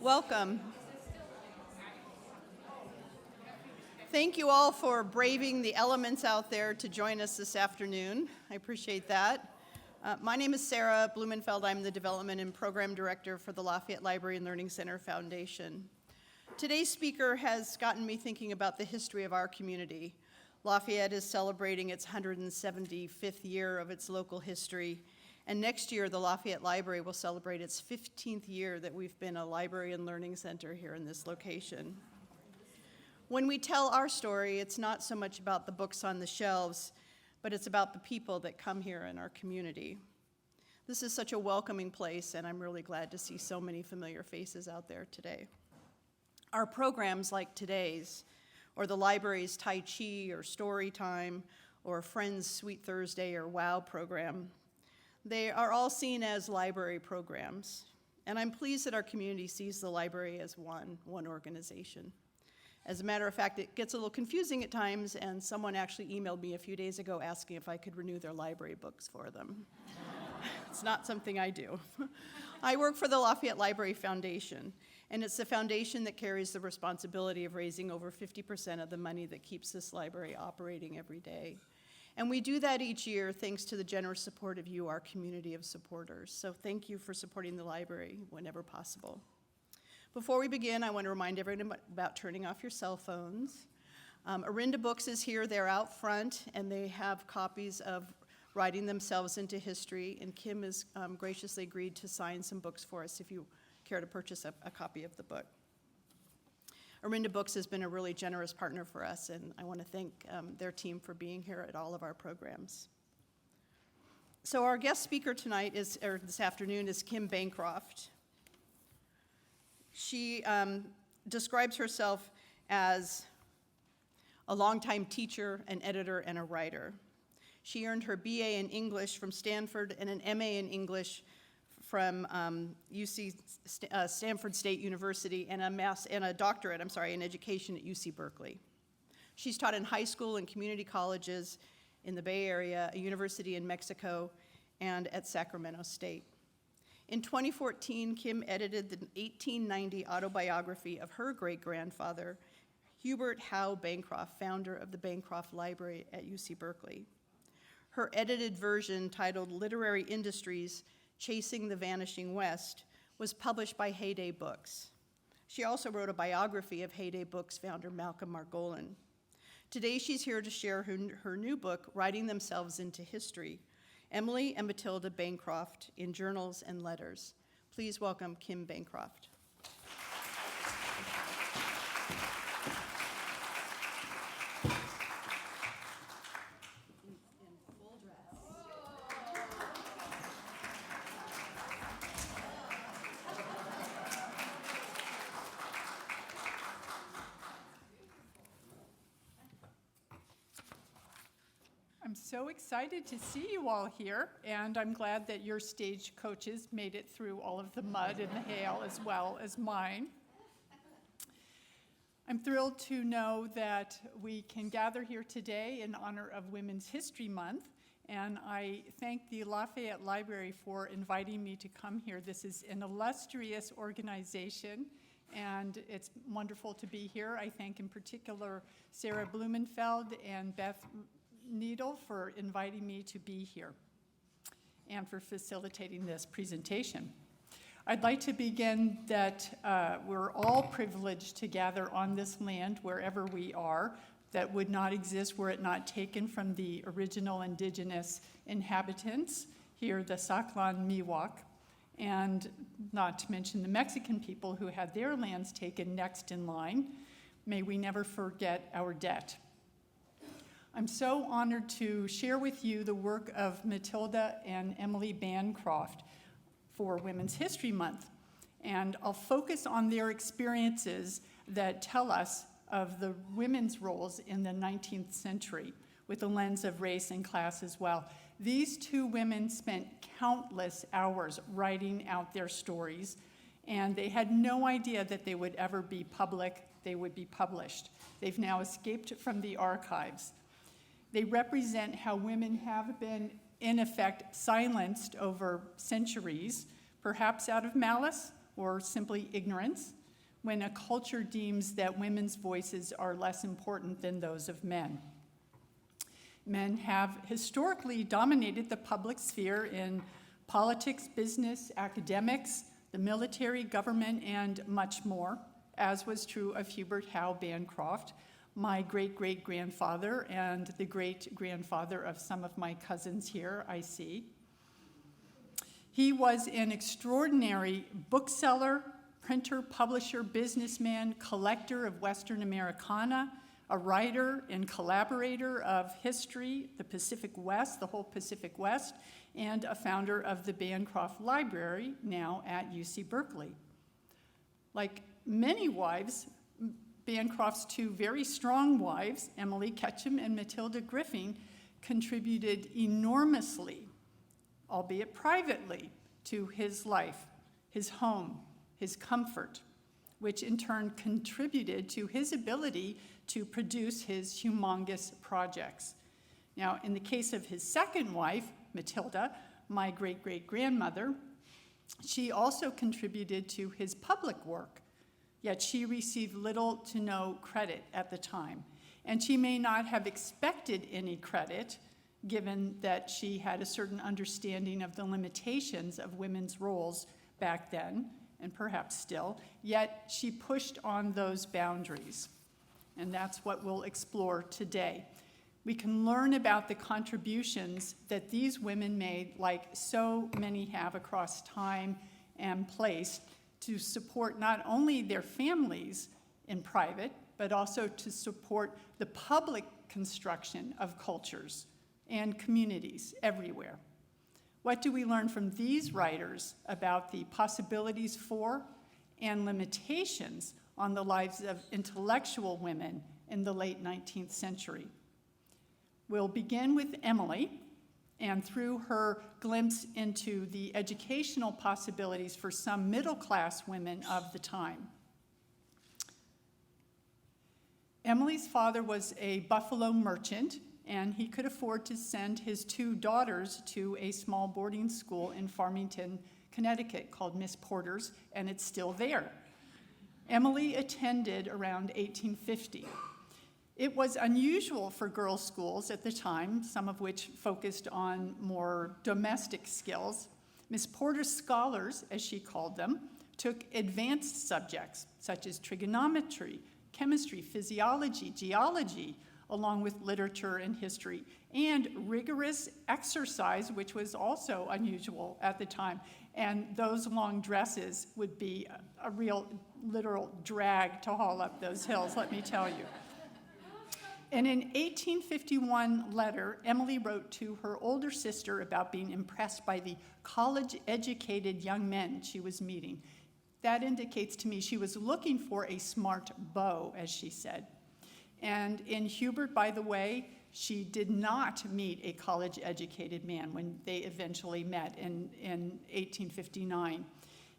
Welcome. Thank you all for braving the elements out there to join us this afternoon. I appreciate that. My name is Sarah Blumenfeld. I'm the Development and Program Director for the Lafayette Library and Learning Center Foundation. Today's speaker has gotten me thinking about the history of our community. Lafayette is celebrating its 175th year of its local history, and next year the Lafayette Library will celebrate its 15th year that we've been a library and learning center here in this location. When we tell our story, it's not so much about the books on the shelves, but it's about the people that come here in our community. This is such a welcoming place, and I'm really glad to see so many familiar faces out there today. Our programs like today's, or the library's Tai Chi or Story Time, or Friends Sweet Thursday or WOW program, they are all seen as library programs. And I'm pleased that our community sees the library as one organization. As a matter of fact, it gets a little confusing at times, and someone actually emailed me a few days ago asking if I could renew their library books for them. It's not something I do. I work for the Lafayette Library Foundation, and it's the foundation that carries the responsibility of raising over 50% of the money that keeps this library operating every day. And we do that each year thanks to the generous support of you, our community of supporters. So thank you for supporting the library whenever possible. Before we begin, I want to remind everyone about turning off your cell phones. Arinda Books is here. They're out front, and they have copies of Writing Themselves into History, and Kim has graciously agreed to sign some books for us if you care to purchase a copy of the book. Arinda Books has been a really generous partner for us, and I want to thank their team for being here at all of our programs. So our guest speaker tonight this afternoon is Kim Bancroft. She describes herself as a longtime teacher, an editor, and a writer. She earned her BA in English from Stanford and an MA in English from Stanford State University and a doctorate, in education at UC Berkeley. She's taught in high school and community colleges in the Bay Area, a university in Mexico, and at Sacramento State. In 2014, Kim edited the 1890 autobiography of her great-grandfather, Hubert Howe Bancroft, founder of the Bancroft Library at UC Berkeley. Her edited version, titled Literary Industries, Chasing the Vanishing West, was published by Heyday Books. She also wrote a biography of Heyday Books founder Malcolm Margolin. Today, she's here to share her new book, Writing Themselves into History, Emily and Matilda Bancroft in Journals and Letters. Please welcome Kim Bancroft. I'm so excited to see you all here, and I'm glad that your stage coaches made it through all of the mud and the hail as well as mine. I'm thrilled to know that we can gather here today in honor of Women's History Month, and I thank the Lafayette Library for inviting me to come here. This is an illustrious organization, and it's wonderful to be here. I thank in particular Sarah Blumenfeld and Beth Needle for inviting me to be here and for facilitating this presentation. I'd like to begin that we're all privileged to gather on this land wherever we are that would not exist were it not taken from the original indigenous inhabitants here, the Saklan Miwok, and not to mention the Mexican people who had their lands taken next in line. May we never forget our debt. I'm so honored to share with you the work of Matilda and Emily Bancroft for Women's History Month. And I'll focus on their experiences that tell us of the women's roles in the 19th century with a lens of race and class as well. These two women spent countless hours writing out their stories, and they had no idea that they would ever be public, they would be published. They've now escaped from the archives. They represent how women have been, in effect, silenced over centuries, perhaps out of malice or simply ignorance, when a culture deems that women's voices are less important than those of men. Men have historically dominated the public sphere in politics, business, academics, the military, government, and much more, as was true of Hubert Howe Bancroft, my great-great-grandfather and the great-grandfather of some of my cousins here, I see. He was an extraordinary bookseller, printer, publisher, businessman, collector of Western Americana, a writer and collaborator of history, the Pacific West, the whole Pacific West, and a founder of the Bancroft Library, now at UC Berkeley. Like many wives, Bancroft's two very strong wives, Emily Ketchum and Matilda Griffing, contributed enormously, albeit privately, to his life, his home, his comfort, which in turn contributed to his ability to produce his humongous projects. Now, in the case of his second wife, Matilda, my great-great-grandmother, she also contributed to his public work, yet she received little to no credit at the time. And she may not have expected any credit, given that she had a certain understanding of the limitations of women's roles back then, and perhaps still, yet she pushed on those boundaries. And that's what we'll explore today. We can learn about the contributions that these women made, like so many have across time and place, to support not only their families in private, but also to support the public construction of cultures and communities everywhere. What do we learn from these writers about the possibilities for and limitations on the lives of intellectual women in the late 19th century? We'll begin with Emily, and through her glimpse into the educational possibilities for some middle-class women of the time. Emily's father was a Buffalo merchant, and he could afford to send his two daughters to a small boarding school in Farmington, Connecticut called Miss Porter's, and it's still there. Emily attended around 1850. It was unusual for girls' schools at the time, some of which focused on more domestic skills. Miss Porter's scholars, as she called them, took advanced subjects such as trigonometry, chemistry, physiology, geology, along with literature and history, and rigorous exercise, which was also unusual at the time. And those long dresses would be a real, literal drag to haul up those hills, let me tell you. In an 1851 letter, Emily wrote to her older sister about being impressed by the college-educated young men she was meeting. That indicates to me she was looking for a smart beau, as she said. And in Hubert, by the way, she did not meet a college-educated man when they eventually met in 1859.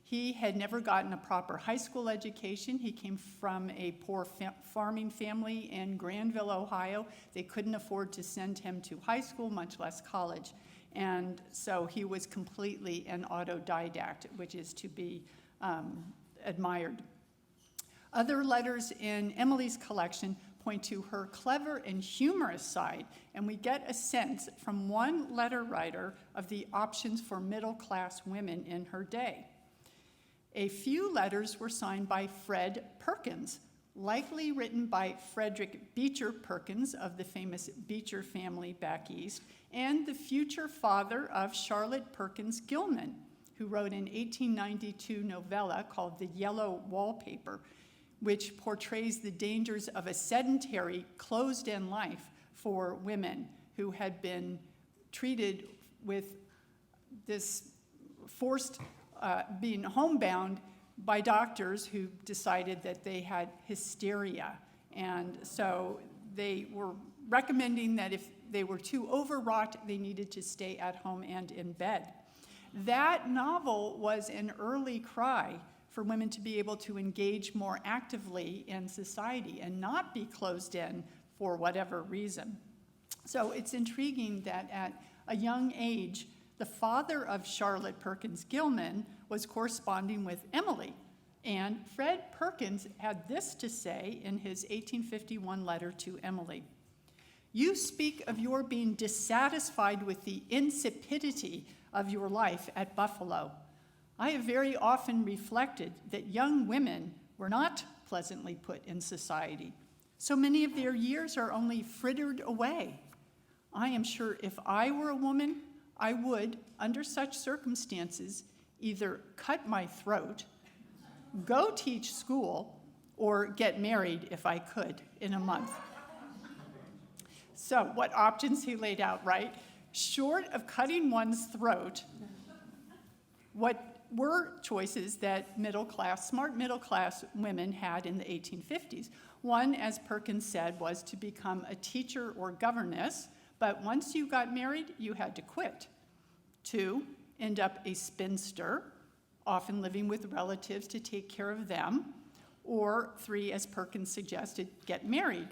He had never gotten a proper high school education. He came from a poor farming family in Granville, Ohio. They couldn't afford to send him to high school, much less college. And so he was completely an autodidact, which is to be admired. Other letters in Emily's collection point to her clever and humorous side, and we get a sense from one letter writer of the options for middle-class women in her day. A few letters were signed by Fred Perkins, likely written by Frederick Beecher Perkins of the famous Beecher family back east, and the future father of Charlotte Perkins Gilman, who wrote an 1892 novella called The Yellow Wallpaper, which portrays the dangers of a sedentary, closed-in life for women who had been treated with this forced being homebound by doctors who decided that they had hysteria. And so they were recommending that if they were too overwrought, they needed to stay at home and in bed. That novel was an early cry for women to be able to engage more actively in society and not be closed in for whatever reason. So it's intriguing that at a young age, The father of Charlotte Perkins Gilman was corresponding with Emily, and Fred Perkins had this to say in his 1851 letter to Emily. You speak of your being dissatisfied with the insipidity of your life at Buffalo. I have very often reflected that young women were not pleasantly put in society. So many of their years are only frittered away. I am sure if I were a woman, I would, under such circumstances, either cut my throat, go teach school, or get married if I could in a month. So what options he laid out, right? Short of cutting one's throat, what were choices that smart middle-class women had in the 1850s? One, as Perkins said, was to become a teacher or governess, but once you got married, you had to quit. 2, end up a spinster, often living with relatives to take care of them. Or 3, as Perkins suggested, get married.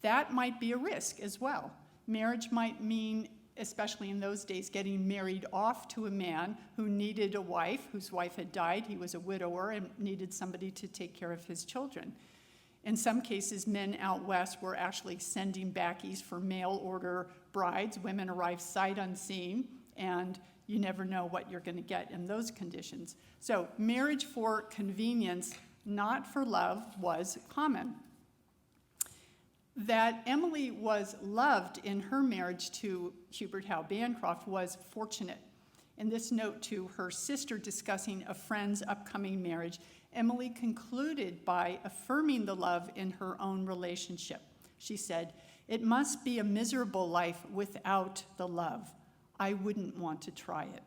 That might be a risk as well. Marriage might mean, especially in those days, getting married off to a man who needed a wife, whose wife had died. He was a widower and needed somebody to take care of his children. In some cases, men out west were actually sending back east for mail order brides. Women arrived sight unseen, and you never know what you're going to get in those conditions. So marriage for convenience, not for love, was common. That Emily was loved in her marriage to Hubert Howe Bancroft was fortunate. In this note to her sister discussing a friend's upcoming marriage, Emily concluded by affirming the love in her own relationship. She said, "It must be a miserable life without the love. I wouldn't want to try it."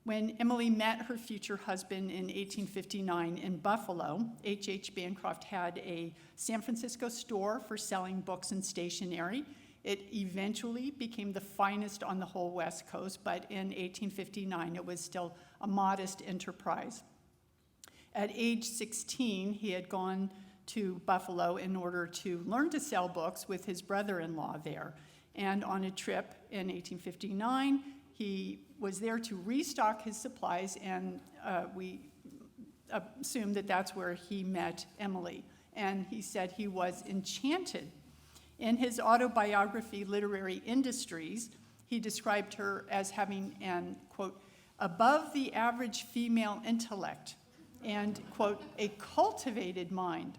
When Emily met her future husband in 1859 in Buffalo, H.H. Bancroft had a San Francisco store for selling books and stationery. It eventually became the finest on the whole West Coast, but in 1859 it was still a modest enterprise. At age 16, he had gone to Buffalo in order to learn to sell books with his brother-in-law there. And on a trip in 1859, he was there to restock his supplies, and we assume that that's where he met Emily. And he said he was enchanted. In his autobiography, Literary Industries, he described her as having an, quote, above the average female intellect and, quote, a cultivated mind.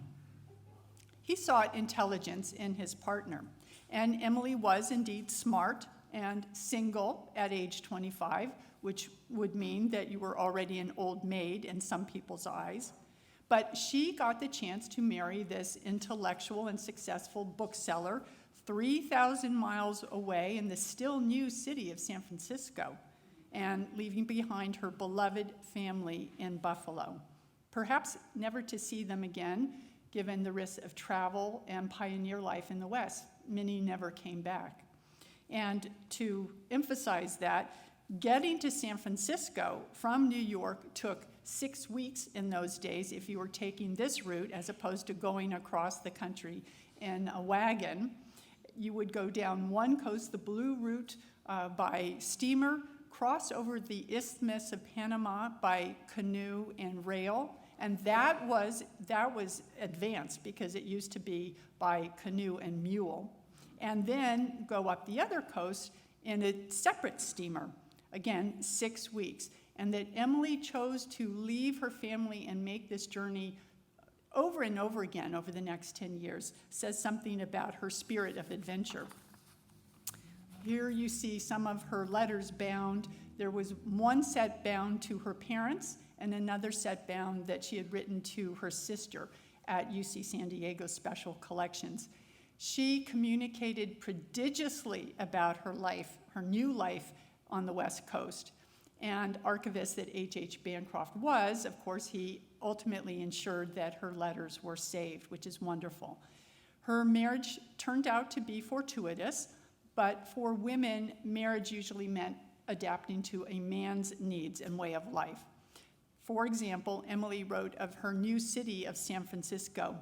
He sought intelligence in his partner, and Emily was indeed smart and single at age 25, which would mean that you were already an old maid in some people's eyes. But she got the chance to marry this intellectual and successful bookseller 3,000 miles away in the still new city of San Francisco, and leaving behind her beloved family in Buffalo. Perhaps never to see them again, given the risks of travel and pioneer life in the West. Many never came back. And to emphasize that, getting to San Francisco from New York took 6 weeks in those days if you were taking this route as opposed to going across the country in a wagon. You would go down one coast, the blue route, by steamer, cross over the Isthmus of Panama by canoe and rail, and that was advanced because it used to be by canoe and mule. And then go up the other coast in a separate steamer. Again, 6 weeks. And that Emily chose to leave her family and make this journey over and over again over the next 10 years says something about her spirit of adventure. Here you see some of her letters bound. There was one set bound to her parents and another set bound that she had written to her sister at UC San Diego Special Collections. She communicated prodigiously about her life, her new life on the West Coast. And archivist that H.H. Bancroft was, of course, he ultimately ensured that her letters were saved, which is wonderful. Her marriage turned out to be fortuitous, but for women, marriage usually meant adapting to a man's needs and way of life. For example, Emily wrote of her new city of San Francisco,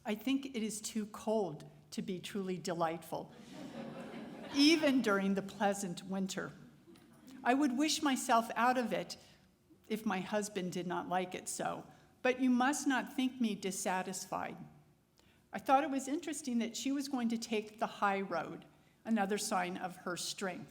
"I think it is too cold to be truly delightful, even during the pleasant winter. I would wish myself out of it if my husband did not like it so. But you must not think me dissatisfied. I thought it was interesting that she was going to take the high road, another sign of her strength.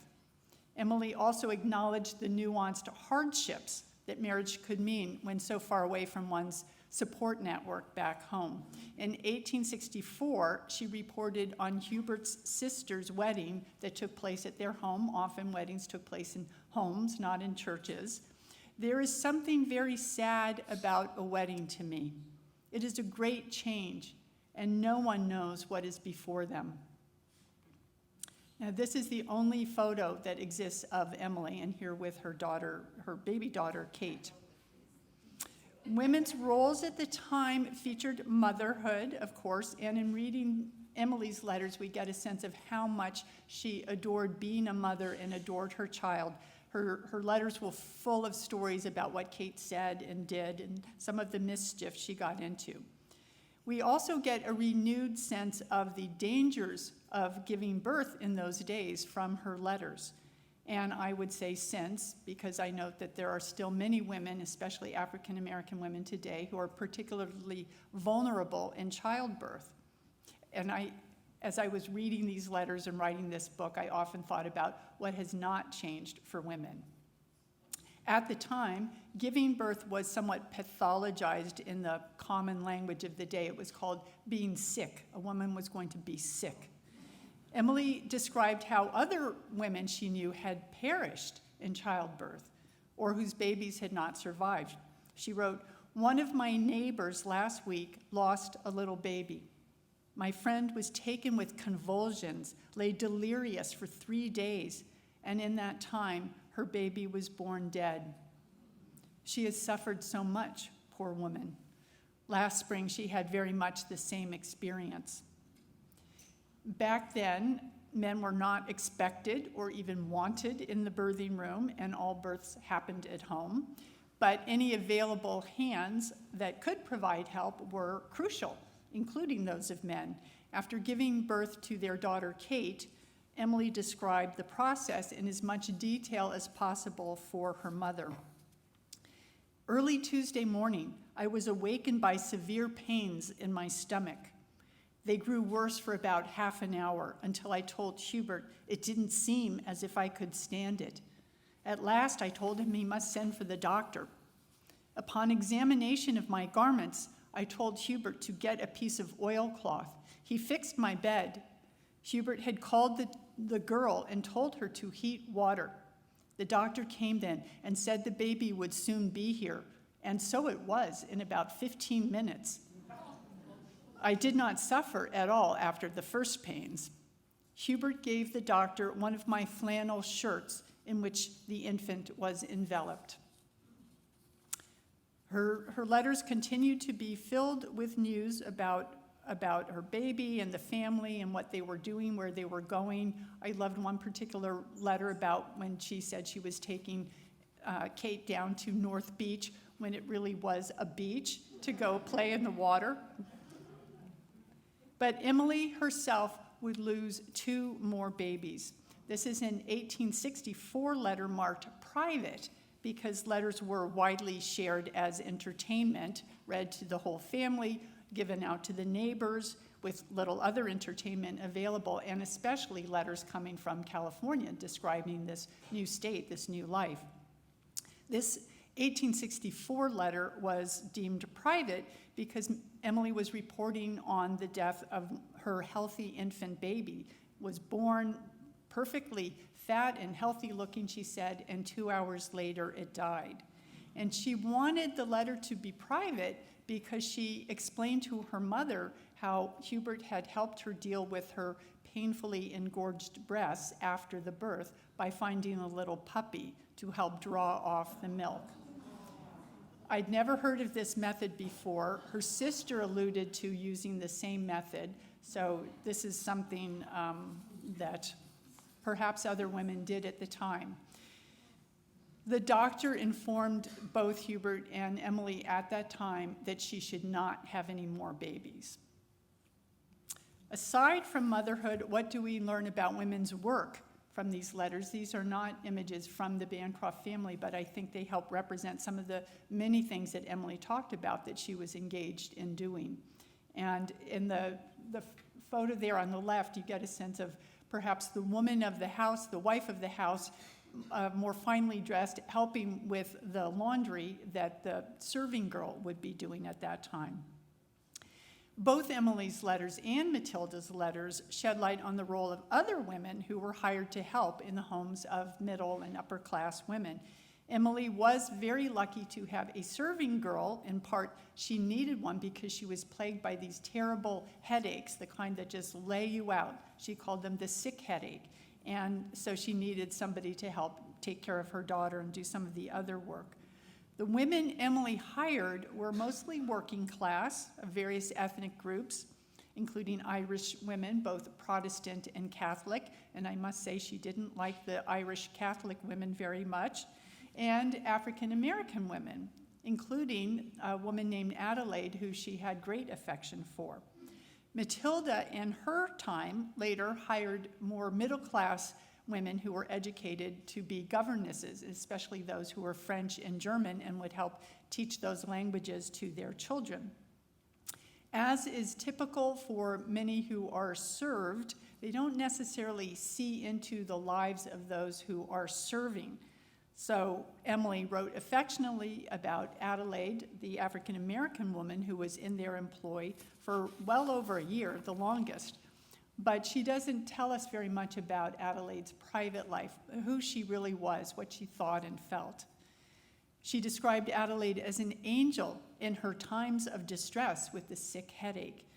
Emily also acknowledged the nuanced hardships that marriage could mean when so far away from one's support network back home. In 1864, she reported on Hubert's sister's wedding that took place at their home. Often weddings took place in homes, not in churches. There is something very sad about a wedding to me. It is a great change, and no one knows what is before them. Now, this is the only photo that exists of Emily, and here with her daughter, her baby daughter, Kate. Women's roles at the time featured motherhood, of course, and in reading Emily's letters, we get a sense of how much she adored being a mother and adored her child. Her letters were full of stories about what Kate said and did and some of the mischief she got into. We also get a renewed sense of the dangers of giving birth in those days from her letters. And I would say since, because I note that there are still many women, especially African American women today, who are particularly vulnerable in childbirth. And as I was reading these letters and writing this book, I often thought about what has not changed for women. At the time, giving birth was somewhat pathologized in the common language of the day. It was called being sick. A woman was going to be sick. Emily described how other women she knew had perished in childbirth or whose babies had not survived. She wrote, "One of my neighbors last week lost a little baby. My friend was taken with convulsions, lay delirious for 3 days, and in that time, her baby was born dead. She has suffered so much, poor woman. Last spring, she had very much the same experience." Back then, men were not expected or even wanted in the birthing room, and all births happened at home. But any available hands that could provide help were crucial, including those of men. After giving birth to their daughter, Kate, Emily described the process in as much detail as possible for her mother. "Early Tuesday morning, I was awakened by severe pains in my stomach. They grew worse for about half an hour until I told Hubert it didn't seem as if I could stand it. At last, I told him he must send for the doctor. Upon examination of my garments, I told Hubert to get a piece of oilcloth. He fixed my bed. Hubert had called the girl and told her to heat water. The doctor came then and said the baby would soon be here, and so it was in about 15 minutes. I did not suffer at all after the first pains. Hubert gave the doctor one of my flannel shirts in which the infant was enveloped." Her letters continued to be filled with news about her baby and the family and what they were doing, where they were going. I loved one particular letter about when she said she was taking Kate down to North Beach when it really was a beach to go play in the water. But Emily herself would lose 2 more babies. This is an 1864 letter marked private because letters were widely shared as entertainment, read to the whole family, given out to the neighbors, with little other entertainment available, and especially letters coming from California describing this new state, this new life. This 1864 letter was deemed private because Emily was reporting on the death of her healthy infant baby, was born perfectly fat and healthy looking, she said, and 2 hours later it died. And she wanted the letter to be private because she explained to her mother how Hubert had helped her deal with her painfully engorged breasts after the birth by finding a little puppy to help draw off the milk. I'd never heard of this method before. Her sister alluded to using the same method, so this is something that perhaps other women did at the time. The doctor informed both Hubert and Emily at that time that she should not have any more babies. Aside from motherhood, what do we learn about women's work from these letters. These are not images from the Bancroft family, but I think they help represent some of the many things that Emily talked about that she was engaged in doing. And in the photo there on the left, you get a sense of perhaps the woman of the house, the wife of the house, more finely dressed, helping with the laundry that the serving girl would be doing at that time. Both Emily's letters and Matilda's letters shed light on the role of other women who were hired to help in the homes of middle and upper class women. Emily was very lucky to have a serving girl. In part, she needed one because she was plagued by these terrible headaches, the kind that just lay you out. She called them the sick headache. And so she needed somebody to help take care of her daughter and do some of the other work. The women Emily hired were mostly working class of various ethnic groups, including Irish women, both Protestant and Catholic, and I must say she didn't like the Irish Catholic women very much, and African American women, including a woman named Adelaide, who she had great affection for. Matilda, in her time, later hired more middle-class women who were educated to be governesses, especially those who were French and German and would help teach those languages to their children. As is typical for many who are served, they don't necessarily see into the lives of those who are serving. So Emily wrote affectionately about Adelaide, the African-American woman who was in their employ for well over a year, the longest. But she doesn't tell us very much about Adelaide's private life, who she really was, what she thought and felt. She described Adelaide as an angel in her times of distress with the sick headache.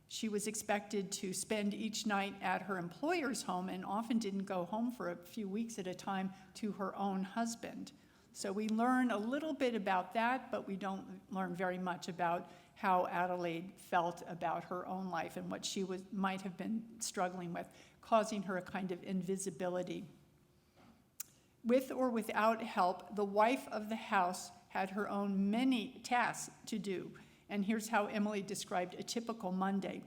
She was expected to spend each night at her employer's home and often didn't go home for a few weeks at a time to her own husband. So we learn a little bit about that, but we don't learn very much about how Adelaide felt about her own life and what she might have been struggling with, causing her a kind of invisibility. With or without help, the wife of the house had her own many tasks to do. And here's how Emily described a typical Monday.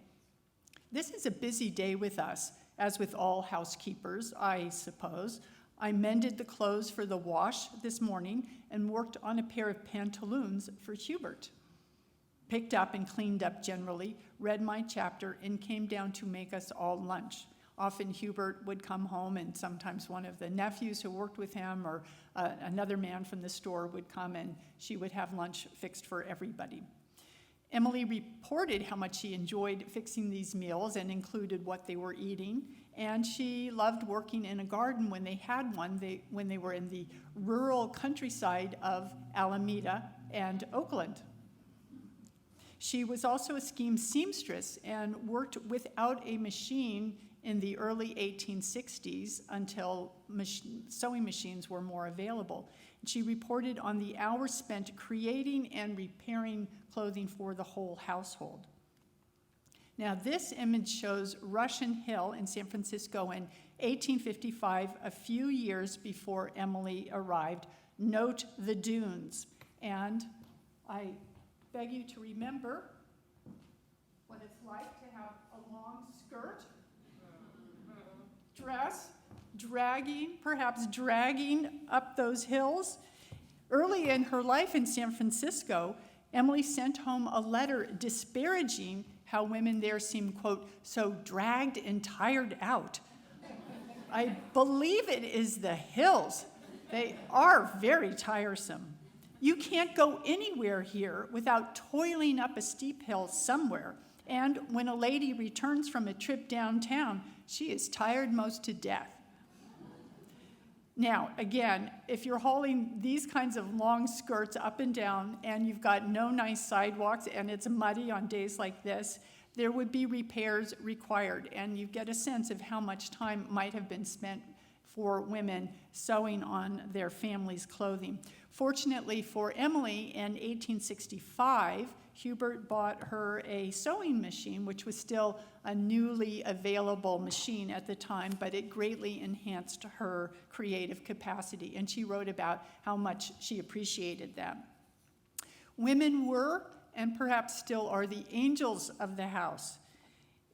This is a busy day with us, as with all housekeepers, I suppose. I mended the clothes for the wash this morning and worked on a pair of pantaloons for Hubert. Picked up and cleaned up generally, read my chapter, and came down to make us all lunch. Often Hubert would come home, and sometimes one of the nephews who worked with him or another man from the store would come, and she would have lunch fixed for everybody. Emily reported how much she enjoyed fixing these meals and included what they were eating, and she loved working in a garden when they had one, when they were in the rural countryside of Alameda and Oakland. She was also a scheme seamstress and worked without a machine in the early 1860s until sewing machines were more available. She reported on the hours spent creating and repairing clothing for the whole household. Now, this image shows Russian Hill in San Francisco in 1855, a few years before Emily arrived. Note the dunes. And I beg you to remember what it's like to have a long skirt, dress, perhaps dragging up those hills. Early in her life in San Francisco, Emily sent home a letter disparaging how women there seemed, quote, so dragged and tired out. I believe it is the hills. They are very tiresome. You can't go anywhere here without toiling up a steep hill somewhere. And when a lady returns from a trip downtown, she is tired most to death. Now, again, if you're hauling these kinds of long skirts up and down and you've got no nice sidewalks and it's muddy on days like this, there would be repairs required. And you get a sense of how much time might have been spent for women sewing on their family's clothing. Fortunately for Emily, in 1865, Hubert bought her a sewing machine, which was still a newly available machine at the time, but it greatly enhanced her creative capacity, and she wrote about how much she appreciated that. Women were, and perhaps still are, the angels of the house.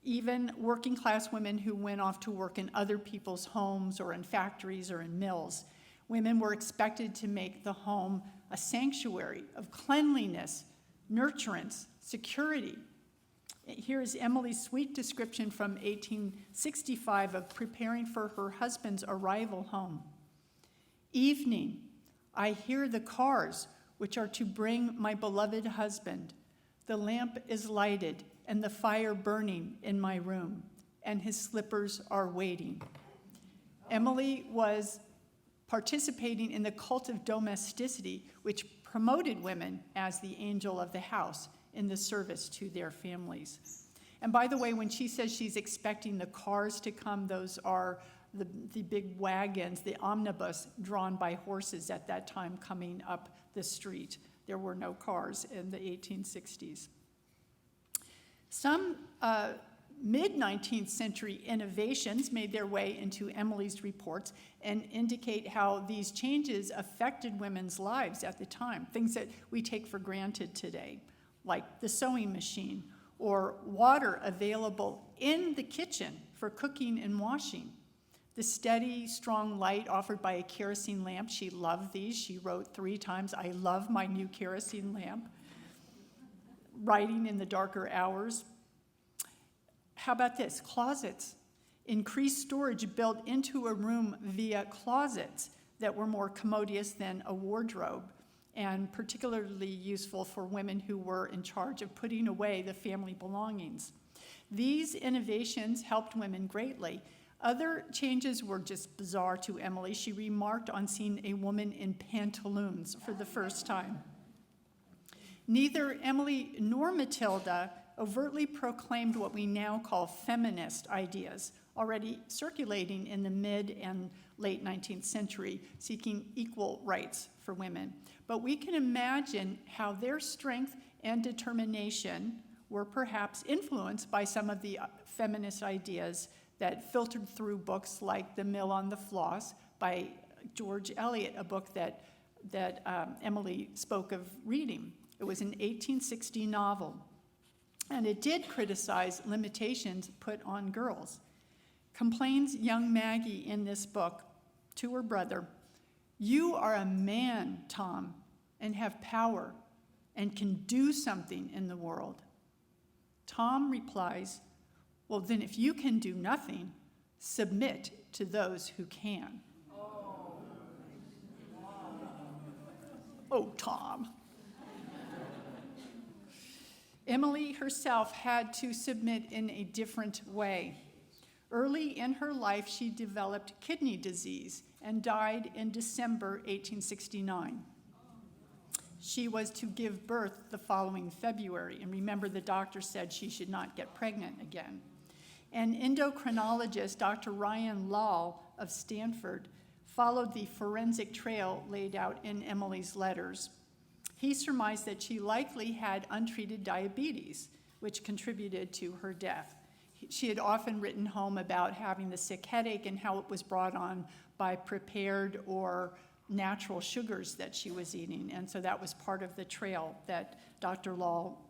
even working class women who went off to work in other people's homes or in factories or in mills. Women were expected to make the home a sanctuary of cleanliness, nurturance, security. Here is Emily's sweet description from 1865 of preparing for her husband's arrival home. Evening, I hear the cars which are to bring my beloved husband. The lamp is lighted and the fire burning in my room, and his slippers are waiting. Emily was participating in the cult of domesticity, which promoted women as the angel of the house in the service to their families. And by the way, when she says she's expecting the cars to come, those are the big wagons, the omnibus drawn by horses at that time coming up the street. There were no cars in the 1860s. Some mid-19th century innovations made their way into Emily's reports and indicate how these changes affected women's lives at the time, things that we take for granted today, like the sewing machine or water available in the kitchen for cooking and washing. The steady, strong light offered by a kerosene lamp. She loved these. She wrote 3 times, "I love my new kerosene lamp." Writing in the darker hours. How about this? Closets. Increased storage built into a room via closets that were more commodious than a wardrobe, and particularly useful for women who were in charge of putting away the family belongings. These innovations helped women greatly. Other changes were just bizarre to Emily. She remarked on seeing a woman in pantaloons for the first time. Neither Emily nor Matilda overtly proclaimed what we now call feminist ideas, already circulating in the mid and late 19th century, seeking equal rights for women. But we can imagine how their strength and determination were perhaps influenced by some of the feminist ideas that filtered through books like The Mill on the Floss by George Eliot, a book that Emily spoke of reading. It was an 1860 novel, and it did criticize limitations put on girls. Complains young Maggie in this book to her brother, "You are a man, Tom, and have power and can do something in the world." Tom replies, "Well, then if you can do nothing, submit to those who can." Oh, Tom. Emily herself had to submit in a different way. Early in her life, she developed kidney disease and died in December 1869. She was to give birth the following February, and remember, the doctor said she should not get pregnant again. An endocrinologist, Dr. Ryan Lal of Stanford, followed the forensic trail laid out in Emily's letters. He surmised that she likely had untreated diabetes, which contributed to her death. She had often written home about having the sick headache and how it was brought on by prepared or natural sugars that she was eating, and so that was part of the trail that Dr. Lal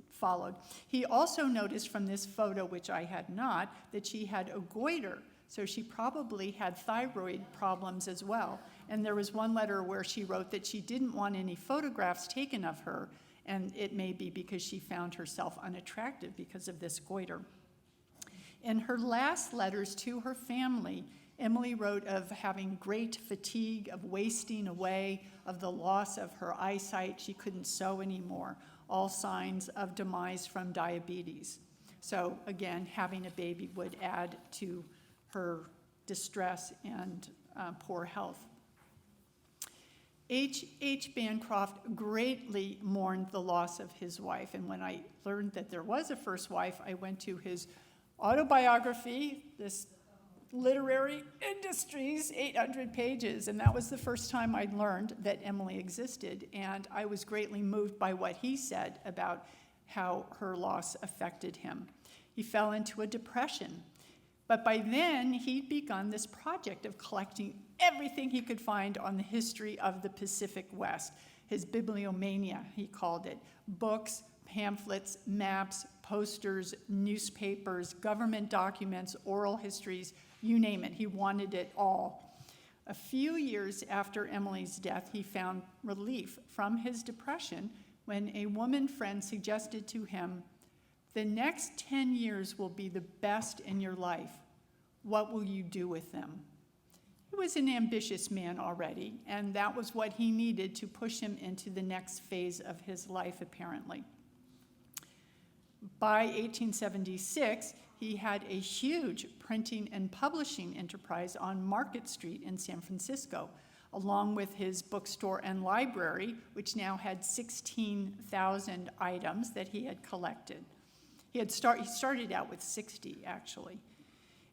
followed. He also noticed from this photo, which I had not, that she had a goiter, so she probably had thyroid problems as well. And there was one letter where she wrote that she didn't want any photographs taken of her, and it may be because she found herself unattractive because of this goiter. In her last letters to her family, Emily wrote of having great fatigue, of wasting away, of the loss of her eyesight. She couldn't sew anymore, all signs of demise from diabetes. So again, having a baby would add to her distress and poor health. H. Bancroft greatly mourned the loss of his wife, and when I learned that there was a first wife, I went to his autobiography, this literary industries, 800 pages, and that was the first time I learned that Emily existed, and I was greatly moved by what he said about how her loss affected him. He fell into a depression, but by then he'd begun this project of collecting everything he could find on the history of the Pacific West. His bibliomania, he called it: books, pamphlets, maps, posters, newspapers, government documents, oral histories, you name it. He wanted it all. A few years after Emily's death, he found relief from his depression when a woman friend suggested to him, "The next 10 years will be the best in your life. What will you do with them?" He was an ambitious man already, and that was what he needed to push him into the next phase of his life, apparently. By 1876, he had a huge printing and publishing enterprise on Market Street in San Francisco, along with his bookstore and library, which now had 16,000 items that he had collected. He started out with 60, actually.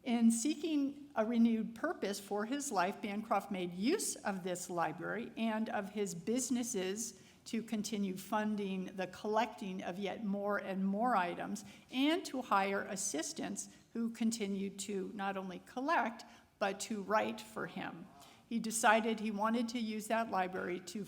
In seeking a renewed purpose for his life, Bancroft made use of this library and of his businesses to continue funding the collecting of yet more and more items, and to hire assistants who continued to not only collect, but to write for him. He decided he wanted to use that library to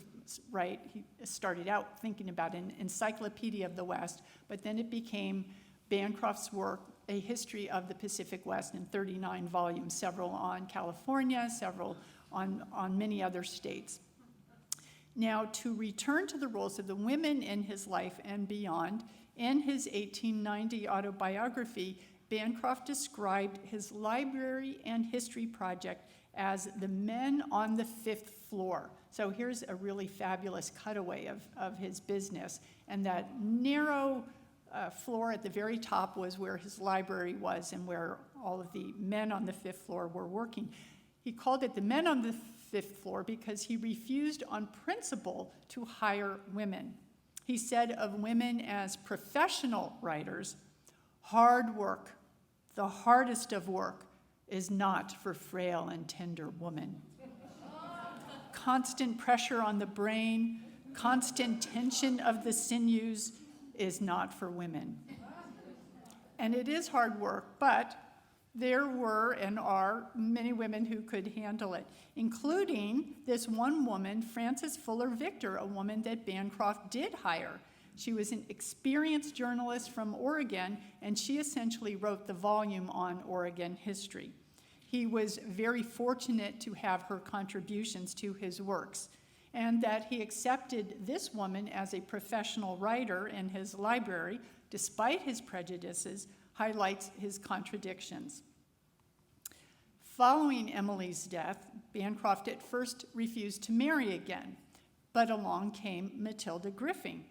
write. He started out thinking about an encyclopedia of the West, but then it became Bancroft's work, A History of the Pacific West, in 39 volumes, several on California, several on many other states. Now, to return to the roles of the women in his life and beyond, in his 1890 autobiography, Bancroft described his library and history project as the men on the fifth floor. So here's a really fabulous cutaway of his business. And that narrow floor at the very top was where his library was and where all of the men on the fifth floor were working. He called it the men on the fifth floor because he refused on principle to hire women. He said of women as professional writers, "Hard work, the hardest of work, is not for frail and tender woman. Constant pressure on the brain, constant tension of the sinews is not for women." And it is hard work, but there were and are many women who could handle it, including this one woman, Frances Fuller Victor, a woman that Bancroft did hire. She was an experienced journalist from Oregon, and she essentially wrote the volume on Oregon history. He was very fortunate to have her contributions to his works, and that he accepted this woman as a professional writer in his library, despite his prejudices, highlights his contradictions. Following Emily's death, Bancroft at first refused to marry again, but along came Matilda Griffing.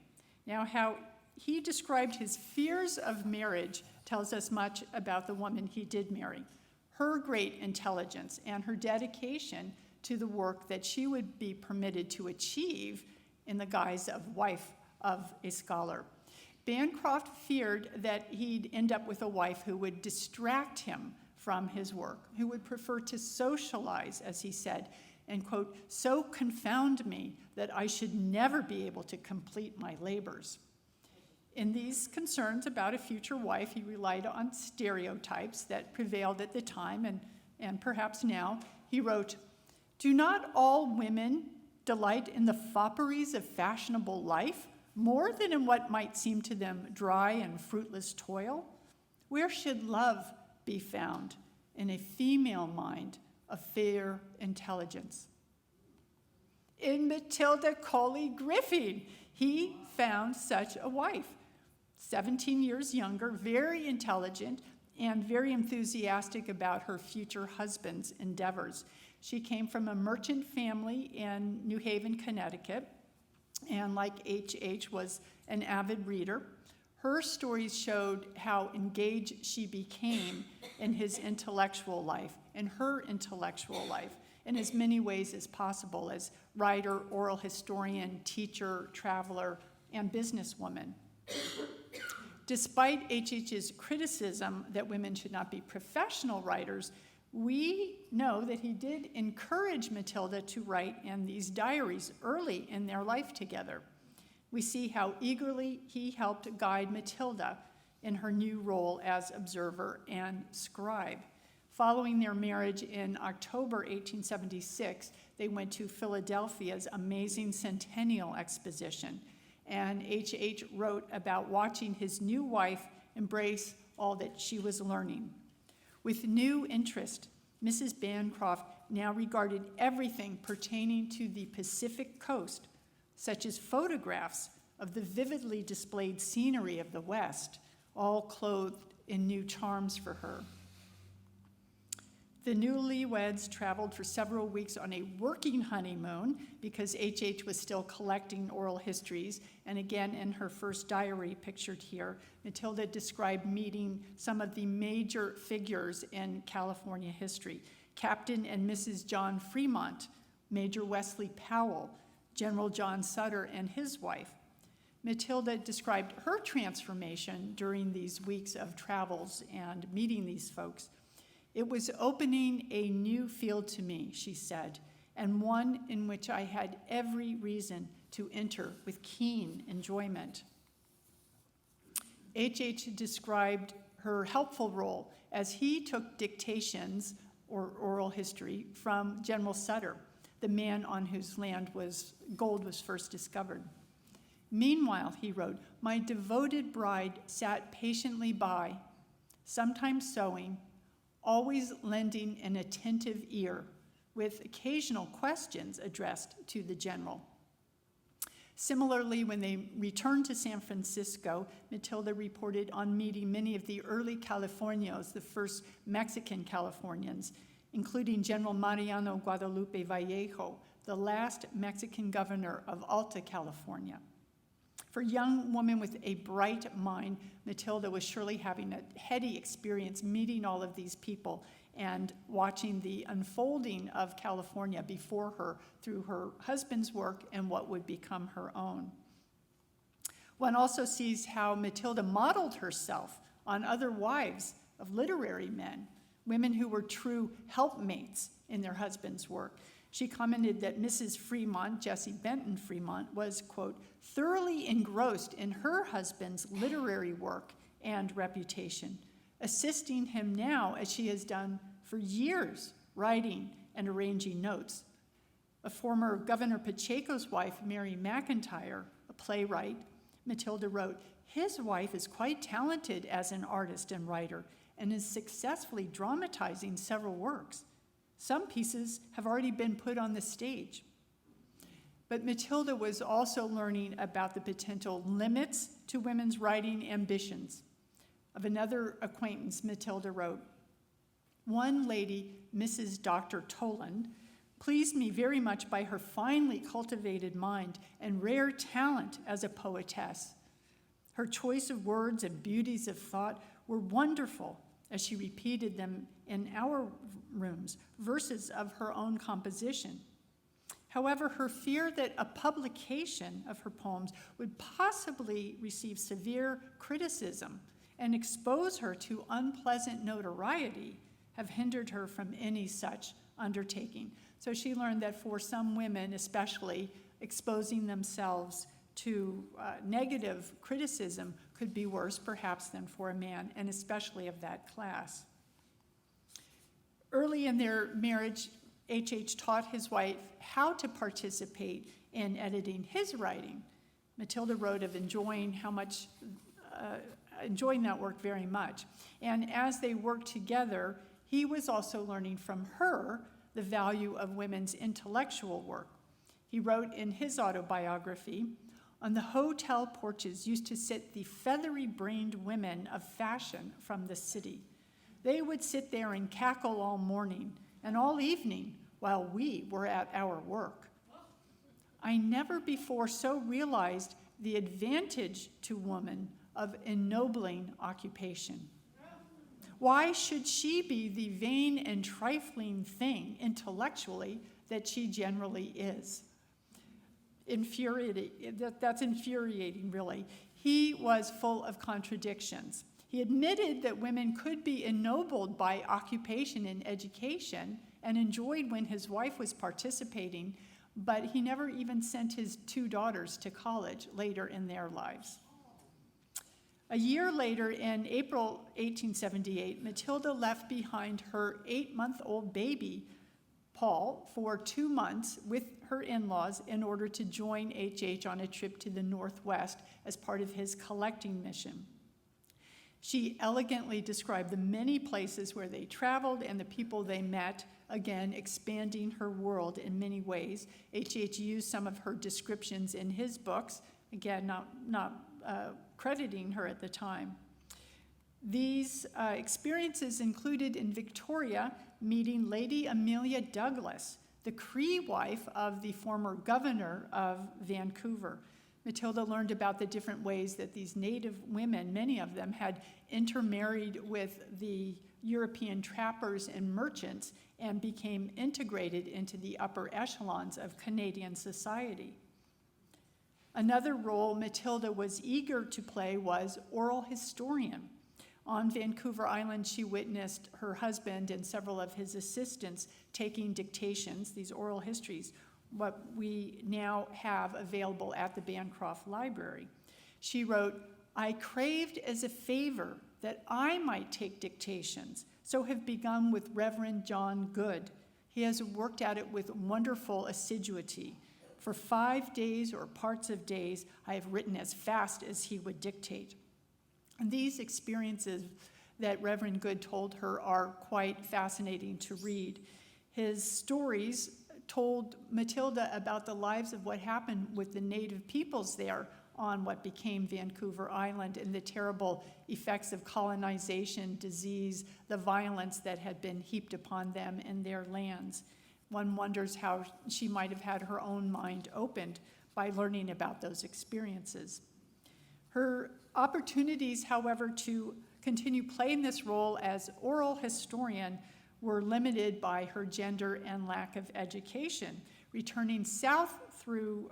Now, how he described his fears of marriage tells us much about the woman he did marry. Her great intelligence and her dedication to the work that she would be permitted to achieve in the guise of wife of a scholar. Bancroft feared that he'd end up with a wife who would distract him from his work, who would prefer to socialize, as he said, and, quote, "so confound me that I should never be able to complete my labors." In these concerns about a future wife, he relied on stereotypes that prevailed at the time and perhaps now. He wrote, "Do not all women delight in the fopperies of fashionable life more than in what might seem to them dry and fruitless toil? Where should love be found in a female mind of fair intelligence?" In Matilda Coley Griffing, he found such a wife, 17 years younger, very intelligent, and very enthusiastic about her future husband's endeavors. She came from a merchant family in New Haven, Connecticut, and like H.H. was an avid reader. Her stories showed how engaged she became in his intellectual life, in her intellectual life, in as many ways as possible as writer, oral historian, teacher, traveler, and businesswoman. Despite H.H.'s criticism that women should not be professional writers, we know that he did encourage Matilda to write in these diaries early in their life together. We see how eagerly he helped guide Matilda in her new role as observer and scribe. Following their marriage in October 1876, they went to Philadelphia's Amazing Centennial Exposition, and H.H. wrote about watching his new wife embrace all that she was learning. With new interest, Mrs. Bancroft now regarded everything pertaining to the Pacific coast, such as photographs of the vividly displayed scenery of the West, all clothed in new charms for her. The newlyweds traveled for several weeks on a working honeymoon because H.H. was still collecting oral histories, and again in her first diary pictured here, Matilda described meeting some of the major figures in California history: Captain and Mrs. John Fremont, Major Wesley Powell, General John Sutter and his wife. Matilda described her transformation during these weeks of travels and meeting these folks. "It was opening a new field to me," she said, "and one in which I had every reason to enter with keen enjoyment." H.H. described her helpful role as he took dictations, or oral history, from General Sutter, the man on whose land gold was first discovered. "Meanwhile," he wrote, "my devoted bride sat patiently by, sometimes sewing, always lending an attentive ear, with occasional questions addressed to the general." Similarly, when they returned to San Francisco, Matilda reported on meeting many of the early Californios, the first Mexican Californians, including General Mariano Guadalupe Vallejo, the last Mexican governor of Alta California. For a young woman with a bright mind, Matilda was surely having a heady experience meeting all of these people and watching the unfolding of California before her through her husband's work and what would become her own. One also sees how Matilda modeled herself on other wives of literary men, women who were true helpmates in their husband's work. She commented that Mrs. Fremont, Jessie Benton Fremont, was, quote, thoroughly engrossed in her husband's literary work and reputation, assisting him now as she has done for years, writing and arranging notes. A former Governor Pacheco's wife, Mary McIntyre, a playwright, Matilda wrote, "His wife is quite talented as an artist and writer and is successfully dramatizing several works. Some pieces have already been put on the stage." But Matilda was also learning about the potential limits to women's writing ambitions. Of another acquaintance, Matilda wrote, "One lady, Mrs. Dr. Toland, pleased me very much by her finely cultivated mind and rare talent as a poetess. Her choice of words and beauties of thought were wonderful as she repeated them in our rooms, verses of her own composition. However, her fear that a publication of her poems would possibly receive severe criticism and expose her to unpleasant notoriety have hindered her from any such undertaking." So she learned that for some women, especially, exposing themselves to negative criticism could be worse, perhaps, than for a man, and especially of that class. Early in their marriage, H.H. taught his wife how to participate in editing his writing. Matilda wrote of enjoying that work very much. And as they worked together, he was also learning from her the value of women's intellectual work. He wrote in his autobiography, "On the hotel porches used to sit the feathery-brained women of fashion from the city. They would sit there and cackle all morning and all evening while we were at our work. I never before so realized the advantage to woman of ennobling occupation. Why should she be the vain and trifling thing intellectually that she generally is?" That's infuriating, really. He was full of contradictions. He admitted that women could be ennobled by occupation and education and enjoyed when his wife was participating, but he never even sent his 2 daughters to college later in their lives. A year later, in April 1878, Matilda left behind her 8-month-old baby, Paul, for 2 months with her in-laws in order to join H.H. on a trip to the Northwest as part of his collecting mission. She elegantly described the many places where they traveled and the people they met, again, expanding her world in many ways. H.H. used some of her descriptions in his books, again, not crediting her at the time. These experiences included in Victoria meeting Lady Amelia Douglas, the Cree wife of the former governor of Vancouver. Matilda learned about the different ways that these native women, many of them, had intermarried with the European trappers and merchants and became integrated into the upper echelons of Canadian society. Another role Matilda was eager to play was oral historian. On Vancouver Island, she witnessed her husband and several of his assistants taking dictations, these oral histories, what we now have available at the Bancroft Library. She wrote, "I craved as a favor that I might take dictations, so have begun with Reverend John Good. He has worked at it with wonderful assiduity. For 5 days or parts of days, I have written as fast as he would dictate." And these experiences that Reverend Good told her are quite fascinating to read. His stories told Matilda about the lives of what happened with the native peoples there on what became Vancouver Island and the terrible effects of colonization, disease, the violence that had been heaped upon them and their lands. One wonders how she might have had her own mind opened by learning about those experiences. Her opportunities, however, to continue playing this role as oral historian were limited by her gender and lack of education. Returning south through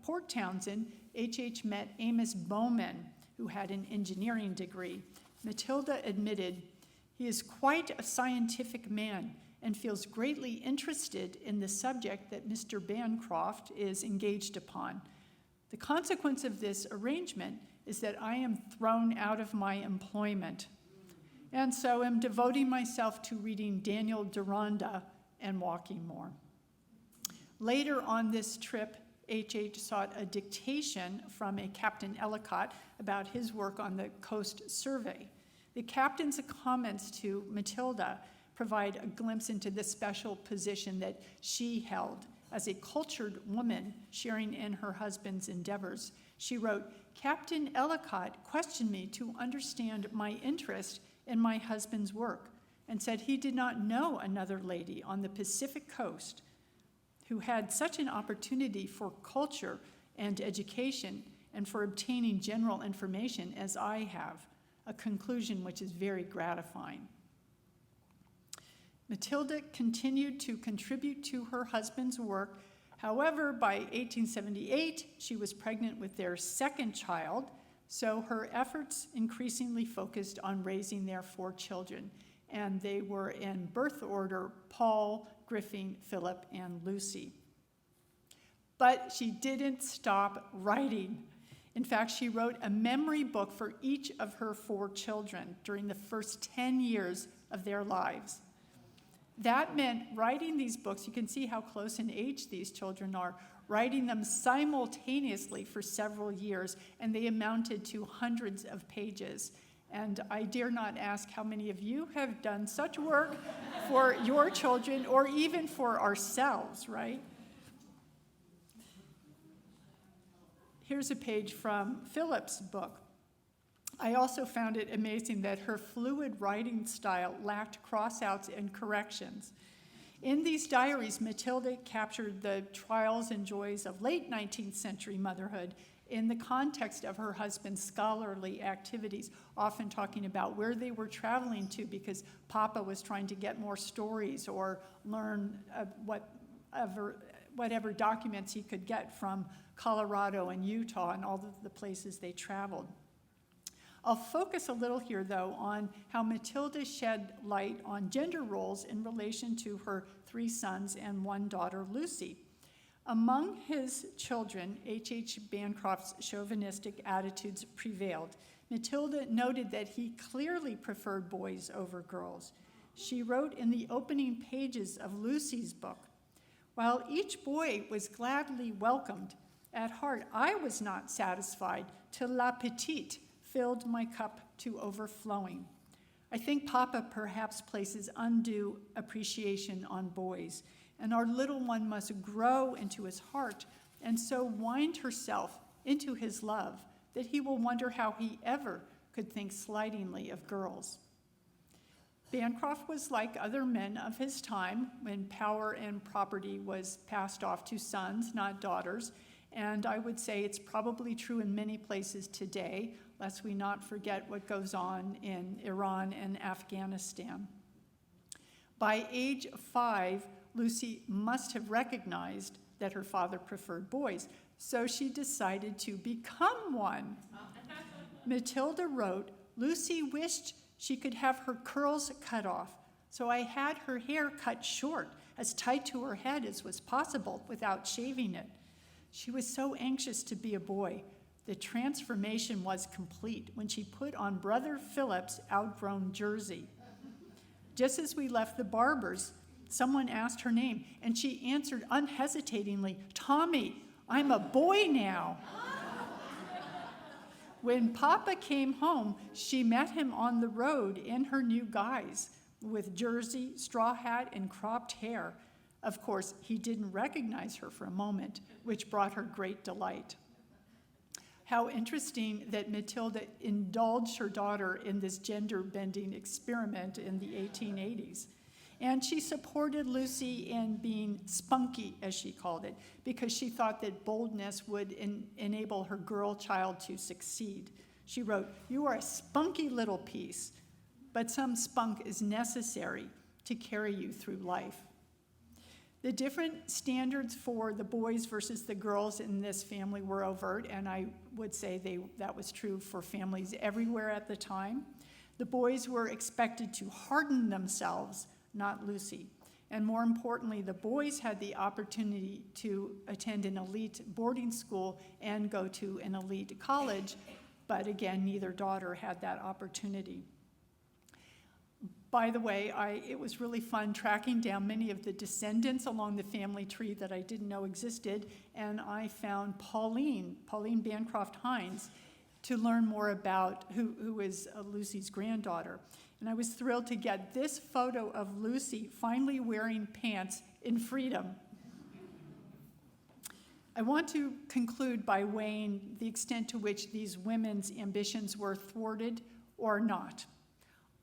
Port Townsend, H.H. met Amos Bowman, who had an engineering degree. Matilda admitted, "He is quite a scientific man and feels greatly interested in the subject that Mr. Bancroft is engaged upon. The consequence of this arrangement is that I am thrown out of my employment, and so am devoting myself to reading Daniel Deronda and walking more." Later on this trip, H.H. sought a dictation from a Captain Ellicott about his work on the Coast Survey. The captain's comments to Matilda provide a glimpse into the special position that she held as a cultured woman sharing in her husband's endeavors. She wrote, "Captain Ellicott questioned me to understand my interest in my husband's work and said he did not know another lady on the Pacific coast who had such an opportunity for culture and education and for obtaining general information as I have," a conclusion which is very gratifying. Matilda continued to contribute to her husband's work. However, by 1878, she was pregnant with their second child, so her efforts increasingly focused on raising their 4 children, and they were in birth order: Paul, Griffing, Philip, and Lucy. But she didn't stop writing. In fact, she wrote a memory book for each of her 4 children during the first 10 years of their lives. That meant writing these books, you can see how close in age these children are, writing them simultaneously for several years, and they amounted to hundreds of pages. And I dare not ask how many of you have done such work for your children or even for ourselves, right? Here's a page from Philip's book. I also found it amazing that her fluid writing style lacked crossouts and corrections. In these diaries, Matilda captured the trials and joys of late 19th century motherhood in the context of her husband's scholarly activities, often talking about where they were traveling to because Papa was trying to get more stories or learn whatever documents he could get from Colorado and Utah and all of the places they traveled. I'll focus a little here, though, on how Matilda shed light on gender roles in relation to her 3 sons and 1 daughter, Lucy. Among his children, H.H. Bancroft's chauvinistic attitudes prevailed. Matilda noted that he clearly preferred boys over girls. She wrote in the opening pages of Lucy's book, "While each boy was gladly welcomed, at heart I was not satisfied till la petite filled my cup to overflowing. I think Papa perhaps places undue appreciation on boys, and our little one must grow into his heart and so wind herself into his love that he will wonder how he ever could think slightingly of girls. Bancroft was like other men of his time when power and property was passed off to sons, not daughters, and I would say it's probably true in many places today, lest we not forget what goes on in Iran and Afghanistan. By age 5, Lucy must have recognized that her father preferred boys, so she decided to become one. Matilda wrote, "Lucy wished she could have her curls cut off, so I had her hair cut short, as tight to her head as was possible without shaving it. She was so anxious to be a boy. The transformation was complete when she put on Brother Philip's outgrown jersey. Just as we left the barber's, someone asked her name, and she answered unhesitatingly, 'Tommy, I'm a boy now.' When Papa came home, she met him on the road in her new guise, with jersey, straw hat, and cropped hair. Of course, he didn't recognize her for a moment, which brought her great delight." How interesting that Matilda indulged her daughter in this gender-bending experiment in the 1880s. And she supported Lucy in being spunky, as she called it, because she thought that boldness would enable her girl child to succeed. She wrote, "You are a spunky little piece, but some spunk is necessary to carry you through life." The different standards for the boys versus the girls in this family were overt, and I would say that was true for families everywhere at the time. The boys were expected to harden themselves, not Lucy. And more importantly, the boys had the opportunity to attend an elite boarding school and go to an elite college, but again, neither daughter had that opportunity. By the way, it was really fun tracking down many of the descendants along the family tree that I didn't know existed, and I found Pauline Bancroft Hines, to learn more about who is Lucy's granddaughter. And I was thrilled to get this photo of Lucy finally wearing pants in freedom. I want to conclude by weighing the extent to which these women's ambitions were thwarted or not.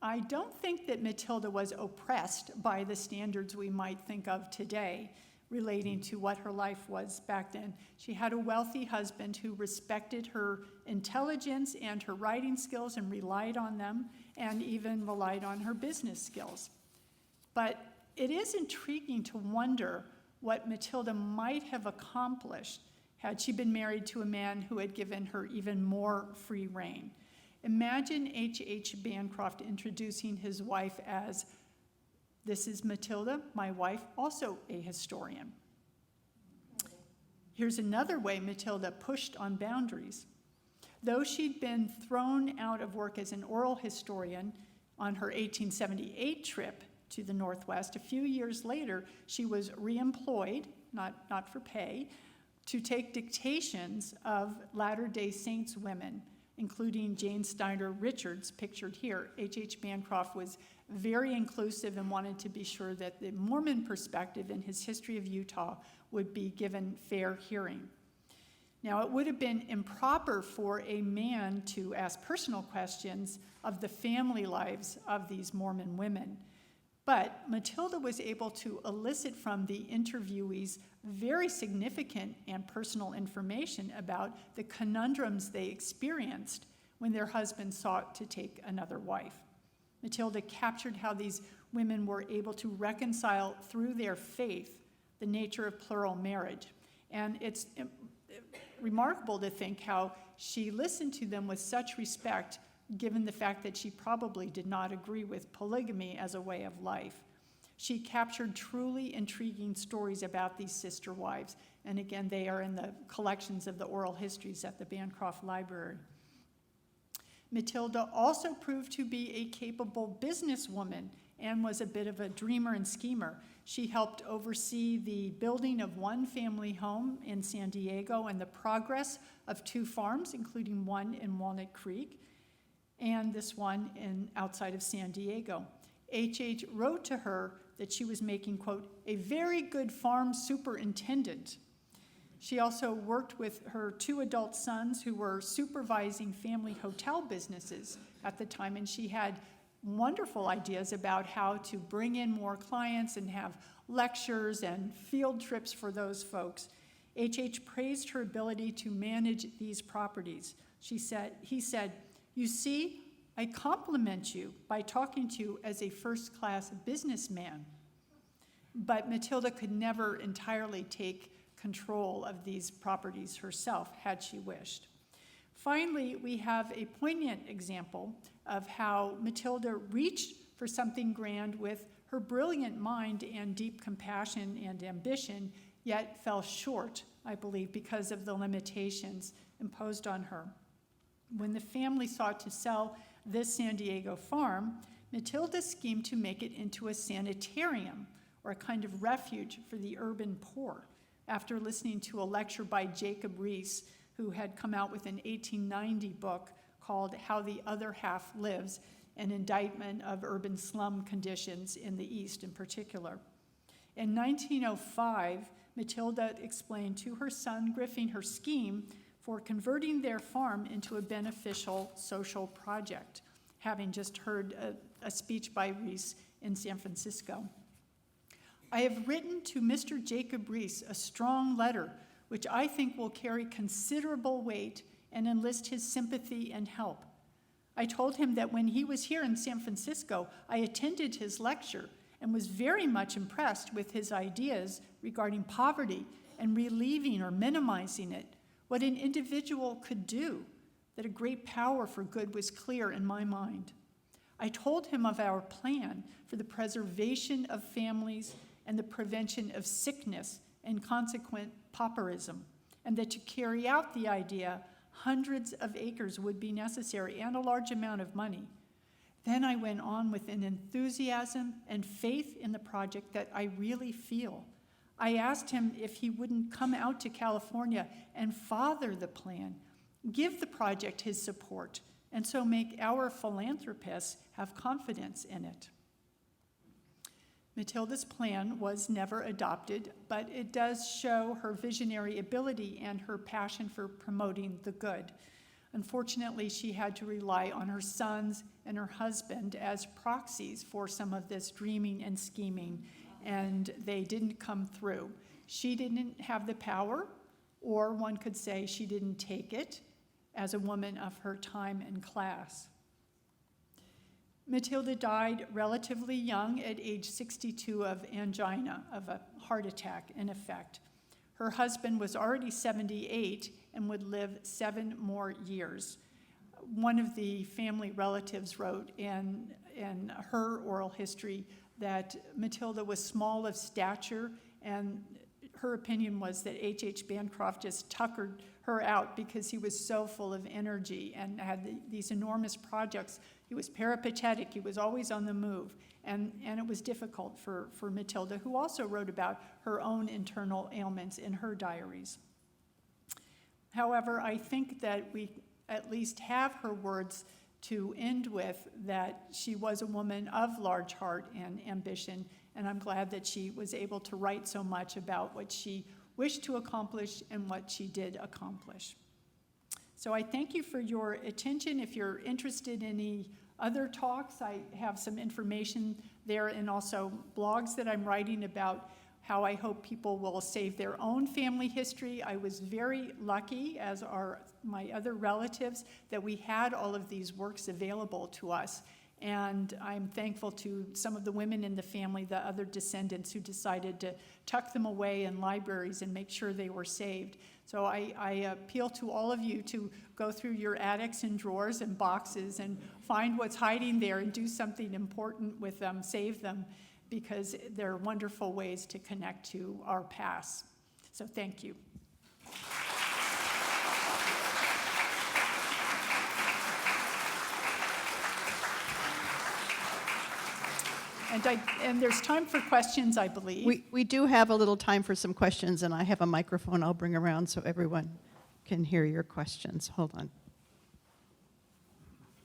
I don't think that Matilda was oppressed by the standards we might think of today relating to what her life was back then. She had a wealthy husband who respected her intelligence and her writing skills and relied on them, and even relied on her business skills. But it is intriguing to wonder what Matilda might have accomplished had she been married to a man who had given her even more free rein. Imagine H.H. Bancroft introducing his wife as, "This is Matilda, my wife, also a historian." Here's another way Matilda pushed on boundaries. Though she'd been thrown out of work as an oral historian on her 1878 trip to the Northwest, a few years later, she was reemployed, not for pay, to take dictations of Latter-day Saints women, including Jane Steiner Richards, pictured here. H.H. Bancroft was very inclusive and wanted to be sure that the Mormon perspective in his history of Utah would be given fair hearing. Now, it would have been improper for a man to ask personal questions of the family lives of these Mormon women. But Matilda was able to elicit from the interviewees very significant and personal information about the conundrums they experienced when their husbands sought to take another wife. Matilda captured how these women were able to reconcile through their faith the nature of plural marriage. And it's remarkable to think how she listened to them with such respect, given the fact that she probably did not agree with polygamy as a way of life. She captured truly intriguing stories about these sister wives, and again, they are in the collections of the oral histories at the Bancroft Library. Matilda also proved to be a capable businesswoman and was a bit of a dreamer and schemer. She helped oversee the building of one family home in San Diego and the progress of 2 farms, including one in Walnut Creek. and this one outside of San Diego. H.H. wrote to her that she was making, quote, a very good farm superintendent. She also worked with her 2 adult sons who were supervising family hotel businesses at the time, and she had wonderful ideas about how to bring in more clients and have lectures and field trips for those folks. H.H. praised her ability to manage these properties. He said, you see, I compliment you by talking to you as a first-class businessman. But Matilda could never entirely take control of these properties herself, had she wished. Finally, we have a poignant example of how Matilda reached for something grand with her brilliant mind and deep compassion and ambition, yet fell short, I believe, because of the limitations imposed on her. When the family sought to sell this San Diego farm, Matilda schemed to make it into a sanitarium, or a kind of refuge for the urban poor, after listening to a lecture by Jacob Riis, who had come out with an 1890 book called How the Other Half Lives, an indictment of urban slum conditions in the East in particular. In 1905, Matilda explained to her son Griffing her scheme for converting their farm into a beneficial social project, having just heard a speech by Riis in San Francisco. I have written to Mr. Jacob Riis a strong letter, which I think will carry considerable weight and enlist his sympathy and help. I told him that when he was here in San Francisco, I attended his lecture and was very much impressed with his ideas regarding poverty and relieving or minimizing it, what an individual could do, that a great power for good was clear in my mind. I told him of our plan for the preservation of families and the prevention of sickness and consequent pauperism, and that to carry out the idea, hundreds of acres would be necessary and a large amount of money. Then I went on with an enthusiasm and faith in the project that I really feel. I asked him if he wouldn't come out to California and father the plan, give the project his support, and so make our philanthropists have confidence in it. Matilda's plan was never adopted, but it does show her visionary ability and her passion for promoting the good. Unfortunately, she had to rely on her sons and her husband as proxies for some of this dreaming and scheming, and they didn't come through. She didn't have the power, or one could say she didn't take it as a woman of her time and class. Matilda died relatively young at age 62 of angina, of a heart attack in effect. Her husband was already 78 and would live 7 more years. One of the family relatives wrote in her oral history that Matilda was small of stature, and her opinion was that H.H. Bancroft just tuckered her out because he was so full of energy and had these enormous projects. He was peripatetic, he was always on the move, and it was difficult for Matilda, who also wrote about her own internal ailments in her diaries. However, I think that we at least have her words to end with, that she was a woman of large heart and ambition, and I'm glad that she was able to write so much about what she wished to accomplish and what she did accomplish. So I thank you for your attention. If you're interested in any other talks, I have some information there, and also blogs that I'm writing about how I hope people will save their own family history. I was very lucky, as are my other relatives, that we had all of these works available to us. And I'm thankful to some of the women in the family, the other descendants, who decided to tuck them away in libraries and make sure they were saved. So I appeal to all of you to go through your attics and drawers and boxes and find what's hiding there and do something important with them, save them, because they're wonderful ways to connect to our past. So thank you. And there's time for questions, I believe. We do have a little time for some questions, and I have a microphone I'll bring around so everyone can hear your questions. Hold on.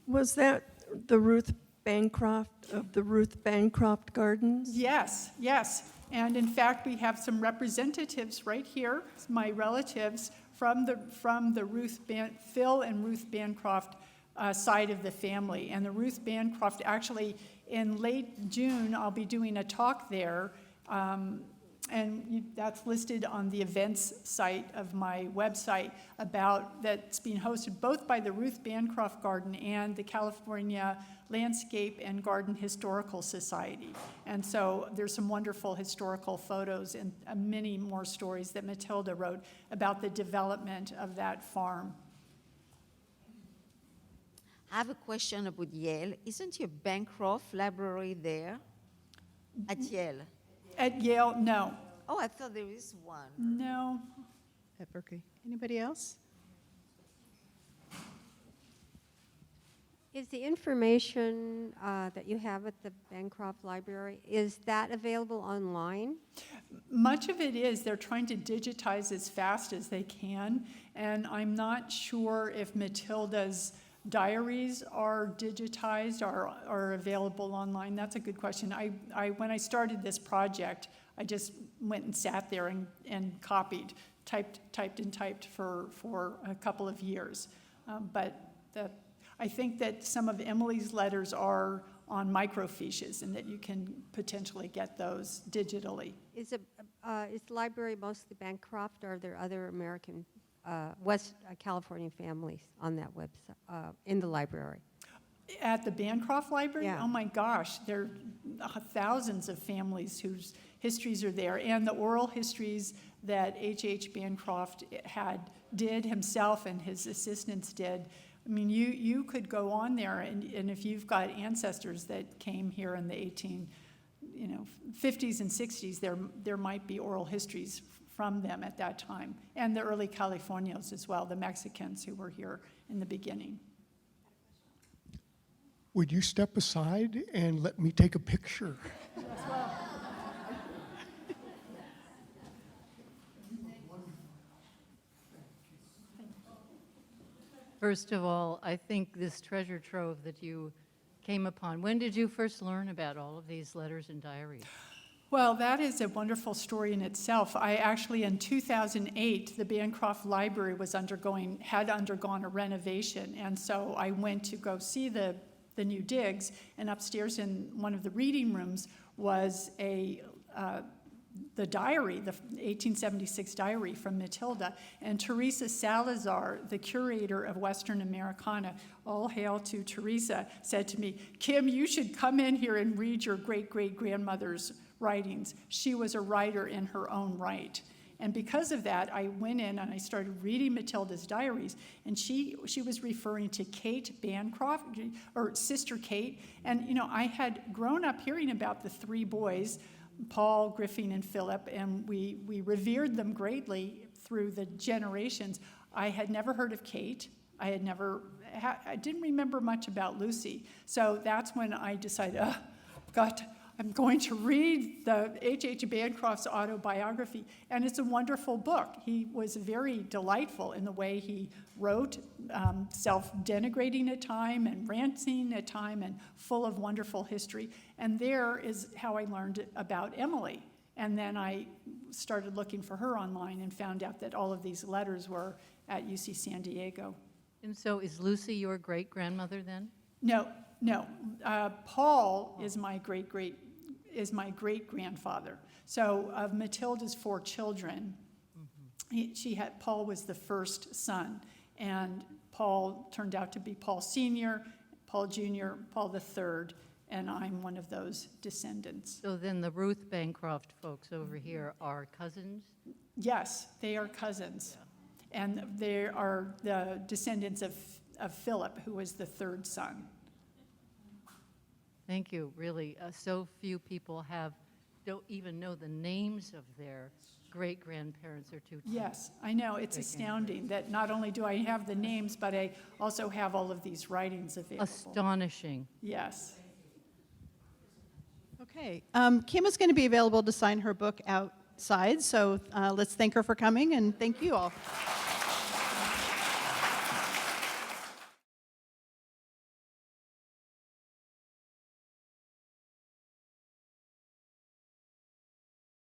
Was that the Ruth Bancroft of the Ruth Bancroft Gardens? Yes, yes. And in fact, we have some representatives right here, my relatives, from the Phil and Ruth Bancroft side of the family. And the Ruth Bancroft, actually, in late June, I'll be doing a talk there. That's listed on the events site of my website that's being hosted both by the Ruth Bancroft Garden and the California Landscape and Garden Historical Society. And so there's some wonderful historical photos and many more stories that Matilda wrote about the development of that farm. I have a question about Yale. Isn't your Bancroft library there at Yale? At Yale, no. Oh, I thought there is one. No. At Berkeley. Anybody else? Is the information that you have at the Bancroft Library, is that available online? Much of it is. They're trying to digitize as fast as they can, and I'm not sure if Matilda's diaries are digitized or are available online. That's a good question. When I started this project, I just went and sat there and copied, typed for a couple of years. I think that some of Emily's letters are on microfiches and that you can potentially get those digitally. Is the library mostly Bancroft, or are there other American, West California families on that website, in the library? At the Bancroft Library? Yeah. Oh my gosh, there are thousands of families whose histories are there, and the oral histories that H.H. Bancroft did himself and his assistants did. I mean, you could go on there, and if you've got ancestors that came here in the 50s and 60s, there might be oral histories from them at that time, and the early Californios as well, the Mexicans who were here in the beginning. Would you step aside and let me take a picture? First of all, I think this treasure trove that you came upon, when did you first learn about all of these letters and diaries? Well, that is a wonderful story in itself. I actually, in 2008, the Bancroft Library had undergone a renovation, and so I went to go see the new digs, and upstairs in one of the reading rooms was the diary, the 1876 diary from Matilda, and Teresa Salazar, the curator of Western Americana, all hail to Teresa, said to me, "Kim, you should come in here and read your great-great-grandmother's writings. She was a writer in her own right." And because of that, I went in and I started reading Matilda's diaries, and she was referring to Kate Bancroft, or Sister Kate. And, I had grown up hearing about the three boys, Paul, Griffing, and Philip, and we revered them greatly through the generations. I had never heard of Kate. I didn't remember much about Lucy. So that's when I decided, I'm going to read the H.H. Bancroft's autobiography, and it's a wonderful book. He was very delightful in the way he wrote, self-denigrating at time and ranting at time, and full of wonderful history. And there is how I learned about Emily. And then I started looking for her online and found out that all of these letters were at UC San Diego. And so is Lucy your great-grandmother then? No. Paul is my great-grandfather. So of Matilda's 4 children, Paul was the first son, and Paul turned out to be Paul Sr., Paul Jr., Paul III, and I'm one of those descendants. So then the Ruth Bancroft folks over here are cousins? Yes, they are cousins, and they are the descendants of Philip, who was the 3rd son. Thank you, really. So few people don't even know the names of their great-grandparents or two. Yes, I know. It's astounding that not only do I have the names, but I also have all of these writings available. Astonishing. Yes. Okay. Kim is going to be available to sign her book outside, so let's thank her for coming, and thank you all.